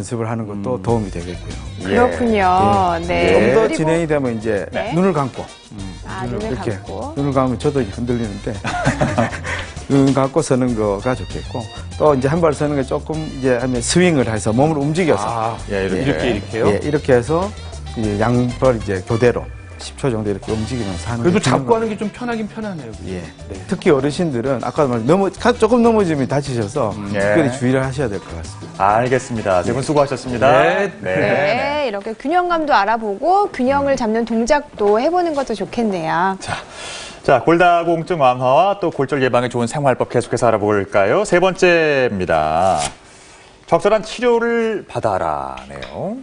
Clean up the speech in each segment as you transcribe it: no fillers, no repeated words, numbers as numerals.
연습을 하는 것도 도움이 되겠고요. 그렇군요. 네. 좀 더 진행이 되면 이제 눈을 감고 눈을 이렇게 감고. 눈을 감으면 저도 흔들리는데 눈 감고 서는 거가 좋겠고 또 이제 한 발 서는 게 조금 이제 하면 스윙을 해서 몸을 움직여서 이렇게요? 예, 이렇게 해서 이제 양발 이제 교대로 10초 정도 이렇게 움직이면서 하는 그래도 게 잡고 하는 게 좀 편하긴 편하네요. 예. 특히 어르신들은 아까 말한 조금 넘어지면 다치셔서 특별히 주의를 하셔야 될 것 같습니다. 알겠습니다. 세 분 수고하셨습니다. 네, 이렇게 균형감도 알아보고 균형을 잡는 동작도 해보는 것도 좋겠네요. 자, 골다공증 완화와 또 골절 예방에 좋은 생활법 계속해서 알아볼까요? 세 번째입니다. 적절한 치료를 받아라네요.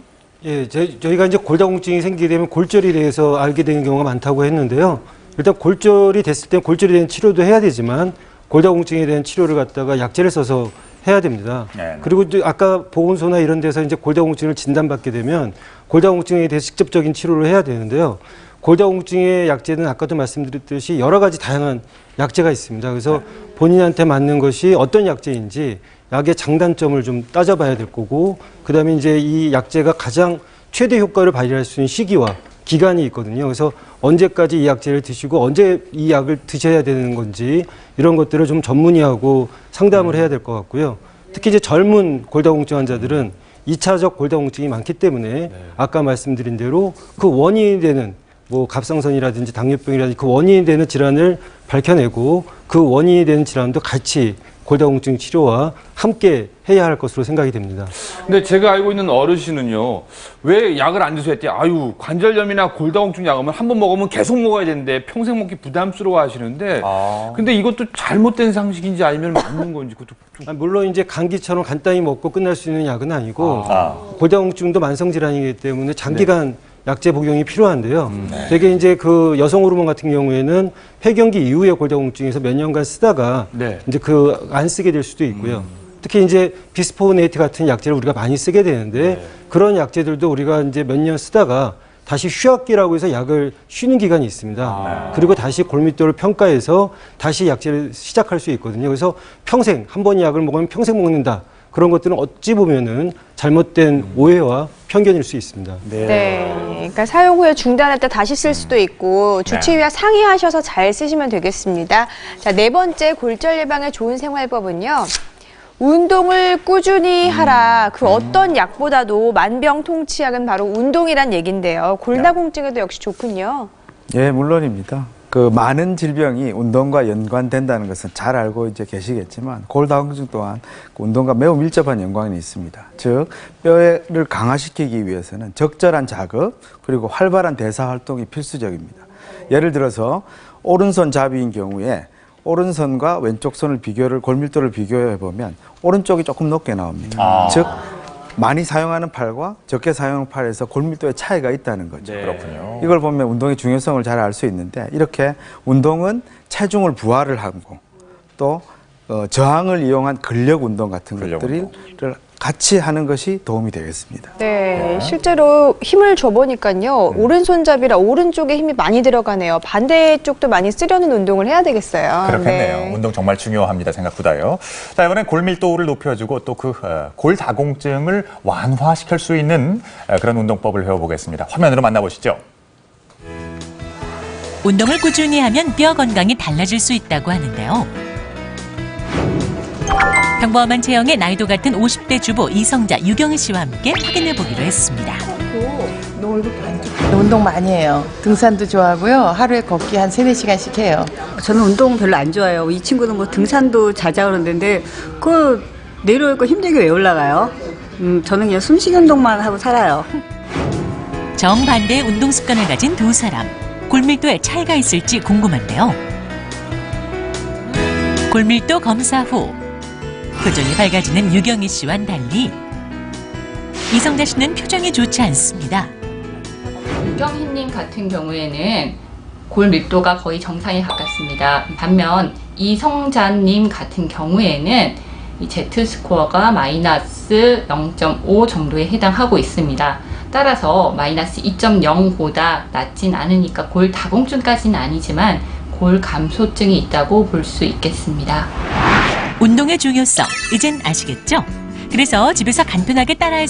예, 저희가 이제 골다공증이 생기게 되면 골절에 대해서 알게 되는 경우가 많다고 했는데요. 일단 골절이 됐을 때 골절에 대한 치료도 해야 되지만 골다공증에 대한 치료를 갖다가 약제를 써서 해야 됩니다. 그리고 또 아까 보건소나 이런 데서 이제 골다공증을 진단받게 되면 골다공증에 대해서 직접적인 치료를 해야 되는데요. 골다공증의 약제는 아까도 말씀드렸듯이 여러 가지 다양한 약제가 있습니다. 그래서 본인한테 맞는 것이 어떤 약제인지 약의 장단점을 좀 따져봐야 될 거고, 그 다음에 이제 이 약제가 가장 최대 효과를 발휘할 수 있는 시기와 기간이 있거든요. 그래서 언제까지 이 약제를 드시고 언제 이 약을 드셔야 되는 건지 이런 것들을 좀 전문의하고 상담을 해야 될 것 같고요. 특히 이제 젊은 골다공증 환자들은 2차적 골다공증이 많기 때문에 아까 말씀드린 대로 그 원인이 되는 뭐 갑상선이라든지 당뇨병이라든지 그 원인이 되는 질환을 밝혀내고 그 원인이 되는 질환도 같이 골다공증 치료와 함께 해야 할 것으로 생각이 됩니다. 근데 제가 알고 있는 어르신은요, 왜 약을 안 드세요? 했더니 아유, 관절염이나 골다공증 약은 한 번 먹으면 계속 먹어야 되는데 평생 먹기 부담스러워 하시는데 근데 이것도 잘못된 상식인지 아니면 맞는 건지 그것도 좀... 물론 이제 감기처럼 간단히 먹고 끝날 수 있는 약은 아니고 골다공증도 만성질환이기 때문에 장기간 약제 복용이 필요한데요. 되게 이제 그 여성 호르몬 같은 경우에는 폐경기 이후에 골다공증에서 몇 년간 쓰다가 이제 그 안 쓰게 될 수도 있고요. 특히 이제 비스포네이트 같은 약제를 우리가 많이 쓰게 되는데 그런 약제들도 우리가 이제 몇 년 쓰다가 다시 휴학기라고 해서 약을 쉬는 기간이 있습니다. 그리고 다시 골밀도를 평가해서 다시 약제를 시작할 수 있거든요. 그래서 평생 한 번 약을 먹으면 평생 먹는다. 그런 것들은 어찌 보면은 잘못된 오해와 편견일 수 있습니다. 네. 그러니까 사용 후에 중단할 때 다시 쓸 수도 있고 주치의와 상의하셔서 잘 쓰시면 되겠습니다. 자, 네 번째 골절 예방에 좋은 생활법은요. 운동을 꾸준히 하라. 그 어떤 약보다도 만병통치약은 바로 운동이란 얘긴데요. 골다공증에도 역시 좋군요. 예, 물론입니다. 그 많은 질병이 운동과 연관된다는 것은 잘 알고 이제 계시겠지만 골다공증 또한 운동과 매우 밀접한 연관이 있습니다. 즉 뼈를 강화시키기 위해서는 적절한 자극 그리고 활발한 대사 활동이 필수적입니다. 예를 들어서 오른손 잡이인 경우에 오른손과 왼쪽 손을 골밀도를 비교해 보면 오른쪽이 조금 높게 나옵니다. 즉 많이 사용하는 팔과 적게 사용하는 팔에서 골밀도의 차이가 있다는 거죠. 그렇군요. 이걸 보면 운동의 중요성을 잘 알 수 있는데 이렇게 운동은 체중을 부하를 하고 또 저항을 이용한 근력 운동 같은 것들을 같이 하는 것이 도움이 되겠습니다. 네, 실제로 힘을 줘보니까요. 오른손잡이라 오른쪽에 힘이 많이 들어가네요. 반대쪽도 많이 쓰려는 운동을 해야 되겠어요. 그렇겠네요. 운동 정말 중요합니다. 생각보다요. 자, 이번엔 골밀도를 높여주고 또 그 골다공증을 완화시킬 수 있는 그런 운동법을 배워보겠습니다. 화면으로 만나보시죠. 운동을 꾸준히 하면 뼈 건강이 달라질 수 있다고 하는데요. 평범한 체형의 나이도 같은 50대 주부 이성자 유경희 씨와 함께 확인해 보기로 했습니다. 너 얼굴 안 좋다. 운동 많이 해요. 등산도 좋아하고요. 하루에 걷기 한 3-4시간씩 해요. 저는 운동 별로 안 좋아해요. 이 친구는 뭐 등산도 자자 그러는데 그 내려올 거 힘들게 왜 올라가요? 저는 그냥 숨쉬기 운동만 하고 살아요. 정반대의 운동 습관을 가진 두 사람. 골밀도에 차이가 있을지 궁금한데요. 골밀도 검사 후 표정이 밝아지는 유경희 씨와는 달리 이성자 씨는 표정이 좋지 않습니다. 유경희님 같은 경우에는 골 밀도가 거의 정상에 가깝습니다. 반면 이성자님 같은 경우에는 이 Z스코어가 마이너스 0.5 정도에 해당하고 있습니다. 따라서 마이너스 2.0보다 낮진 않으니까 골다공증까지는 아니지만 골 감소증이 있다고 볼 수 있겠습니다. 운동의 중요성 이젠 아시겠죠? 그래서 집에서 간편하게 따라할